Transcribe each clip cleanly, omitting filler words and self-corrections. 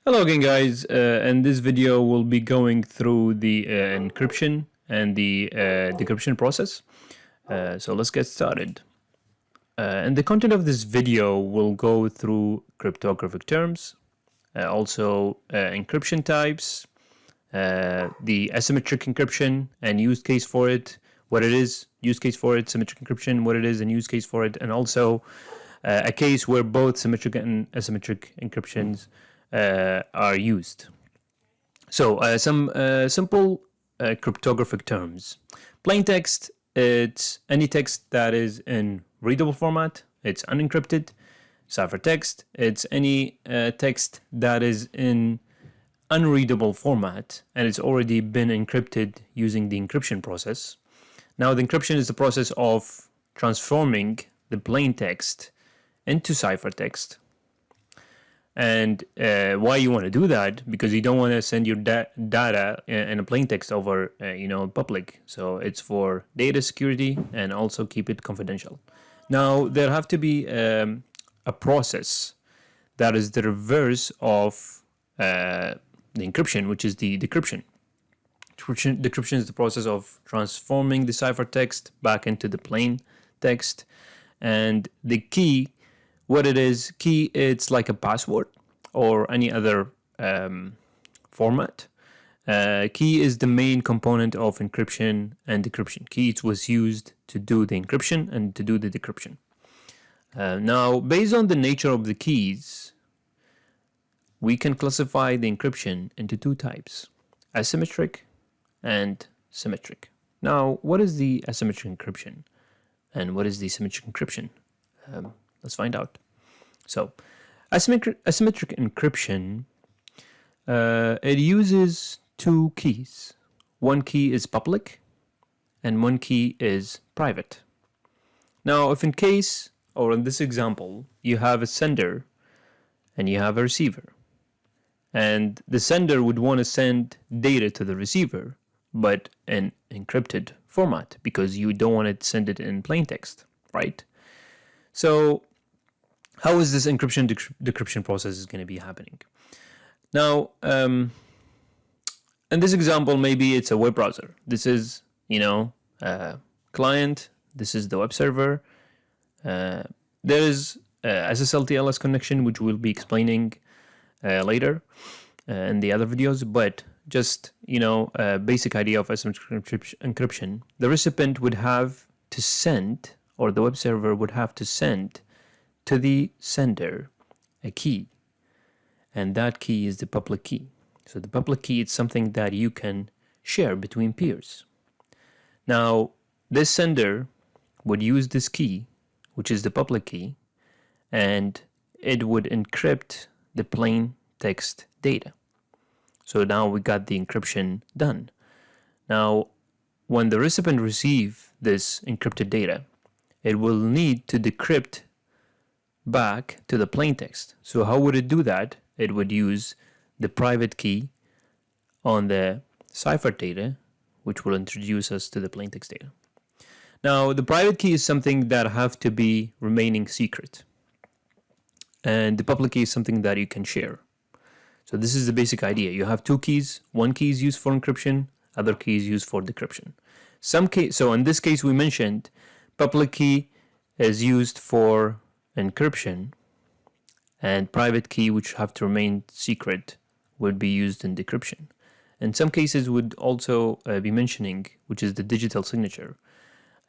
Hello again, guys. In this video, we'll be going through the encryption and the decryption process. So let's get started. And the content of this video will go through cryptographic terms, also encryption types, the asymmetric encryption and use case for it, what it is, use case for it, symmetric encryption, what it is, and use case for it, and also a case where both symmetric and asymmetric encryptions are used. So some simple cryptographic terms. Plain text, it's any text that is in readable format, it's unencrypted. Ciphertext, it's any text that is in unreadable format and it's already been encrypted using the encryption process. Now the encryption is the process of transforming the plain text into ciphertext. And why you want to do that? Because you don't want to send your data in a plain text over, public. So it's for data security and also keep it confidential. Now there have to be a process that is the reverse of the encryption, which is the decryption. Decryption is the process of transforming the ciphertext back into the plain text, and the key. What it is, key, it's like a password or any other format. Key is the main component of encryption and decryption. Key was used to do the encryption and to do the decryption. Now, based on the nature of the keys, we can classify the encryption into two types, asymmetric and symmetric. Now, what is the asymmetric encryption and what is the symmetric encryption? Let's find out. So, asymmetric encryption, it uses two keys. One key is public and one key is private. Now, if in case, or in this example, you have a sender and you have a receiver, and the sender would want to send data to the receiver, but in encrypted format because you don't want to send it in plain text, right? So how is this encryption decryption process is going to be happening? Now, in this example, maybe it's a web browser. This is, client. This is the web server. There is SSL/TLS connection, which we'll be explaining later in the other videos. But just, a basic idea of asymmetric encryption. The recipient would have to send, or the web server would have to send to the sender a key, and that key is the public key. So the public key is something that you can share between peers. Now this sender would use this key, which is the public key, and it would encrypt the plain text data. So now we got the encryption done. Now when the recipient receives this encrypted data, it will need to decrypt back to the plain text. So how would it do that? It would use the private key on the cipher data, which will introduce us to the plain text data. Now, the private key is something that have to be remaining secret. And the public key is something that you can share. So this is the basic idea. You have two keys. One key is used for encryption, other key is used for decryption. So in this case we mentioned public key is used for encryption, and private key, which have to remain secret, would be used in decryption. In some cases would also be mentioning, which is the digital signature.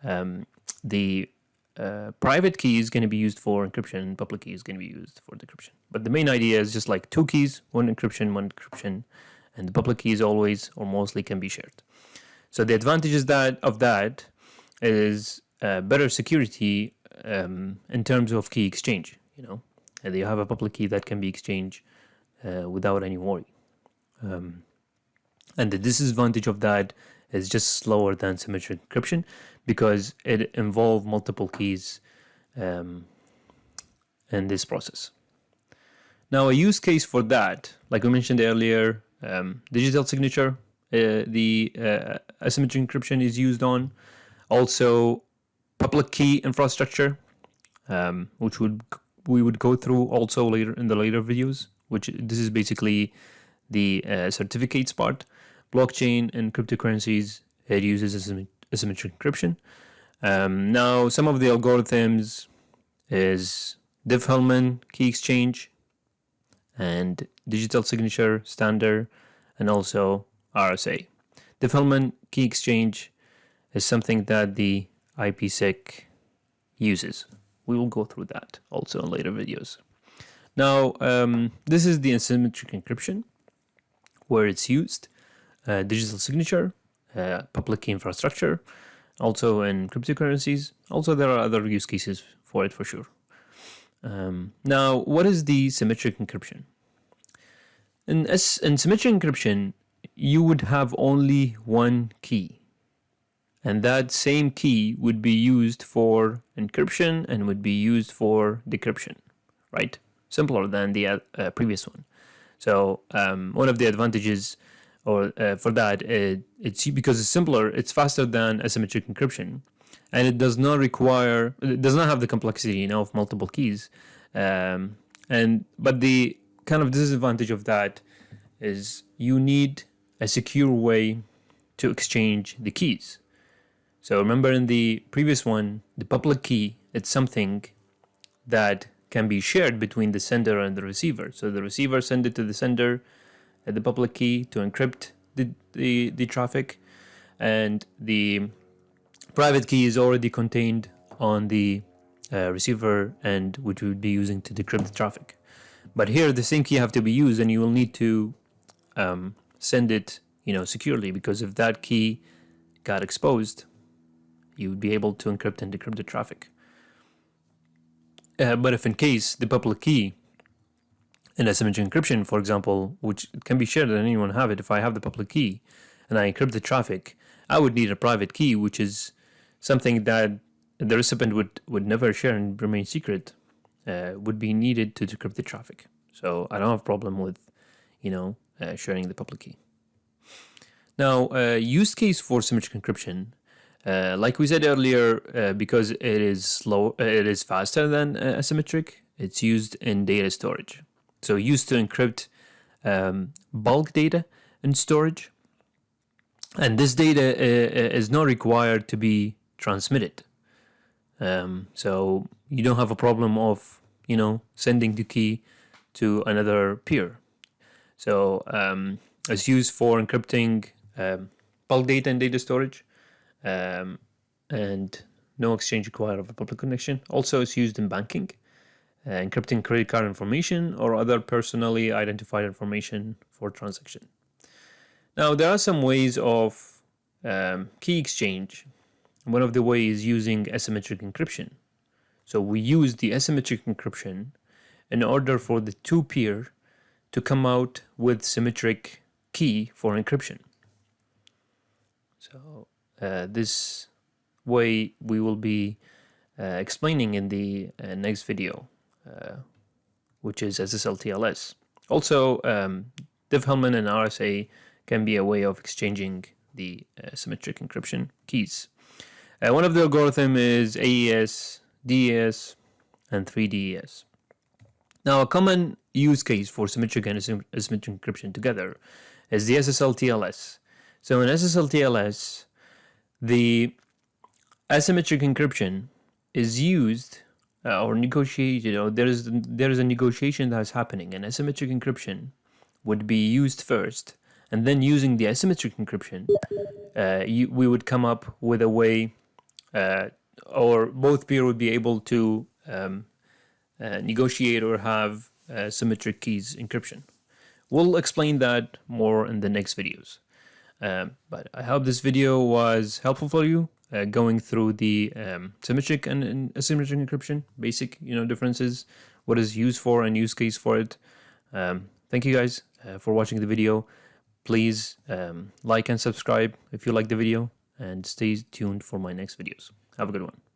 The private key is going to be used for encryption and public key is going to be used for decryption. But the main idea is just like two keys, one encryption, and the public key is always or mostly can be shared. So the advantages of that is better security in terms of key exchange, and you have a public key that can be exchanged without any worry. And the disadvantage of that is just slower than symmetric encryption because it involves multiple keys in this process. Now, a use case for that, like we mentioned earlier, digital signature, the asymmetric encryption is used on. Also, public key infrastructure, which we would go through also later in the later videos which this is basically the certificates part. Blockchain and cryptocurrencies, it uses asymmetric encryption. Now, some of the algorithms is Diffie-Hellman key exchange and digital signature standard, and also RSA. Diffie-Hellman key exchange is something that the IPsec uses. We will go through that also in later videos. Now, this is the asymmetric encryption, where it's used. Digital signature, public key infrastructure, also in cryptocurrencies. Also, there are other use cases for it for sure. Now, what is the symmetric encryption? In symmetric encryption, you would have only one key, and that same key would be used for encryption and would be used for decryption, right? Simpler than the previous one. So one of the advantages for that, it's because it's simpler, it's faster than asymmetric encryption, and it does not have the complexity, of multiple keys. But the kind of disadvantage of that is you need a secure way to exchange the keys. So remember, in the previous one, the public key, it's something that can be shared between the sender and the receiver. So the receiver sends it to the sender, the public key to encrypt the traffic, and the private key is already contained on the receiver end, which we would be using to decrypt the traffic. But here, the same key have to be used, and you will need to send it, securely, because if that key got exposed, you would be able to encrypt and decrypt the traffic. But if in case the public key in asymmetric encryption, for example, which can be shared and anyone have it, if I have the public key and I encrypt the traffic, I would need a private key, which is something that the recipient would never share and remain secret, would be needed to decrypt the traffic. So I don't have a problem with, sharing the public key. Now, use case for symmetric encryption, like we said earlier, because it is faster than asymmetric, it's used in data storage. So used to encrypt bulk data in storage, and this data is not required to be transmitted. So you don't have a problem of sending the key to another peer. So it's used for encrypting bulk data in data storage, and no exchange required of a public connection. Also, it's used in banking, encrypting credit card information or other personally identified information for transaction. Now, there are some ways of key exchange. One of the ways is using asymmetric encryption. So we use the asymmetric encryption in order for the two peer to come out with symmetric key for encryption. So this way we will be explaining in the next video, which is SSL-TLS. Also, Diffie-Hellman and RSA can be a way of exchanging the symmetric encryption keys. One of the algorithm is AES, DES, and 3DES. Now, a common use case for symmetric and asymmetric encryption together is the SSL-TLS. So in SSL-TLS, the asymmetric encryption is used or negotiated, or there is a negotiation that's happening, and asymmetric encryption would be used first, and then using the asymmetric encryption, we would come up with a way, or both peers would be able to negotiate or have symmetric keys encryption. We'll explain that more in the next videos. But I hope this video was helpful for you, going through the symmetric and asymmetric encryption, basic differences, what is used for and use case for it. Thank you guys for watching the video. Please like and subscribe if you like the video, and stay tuned for my next videos. Have a good one.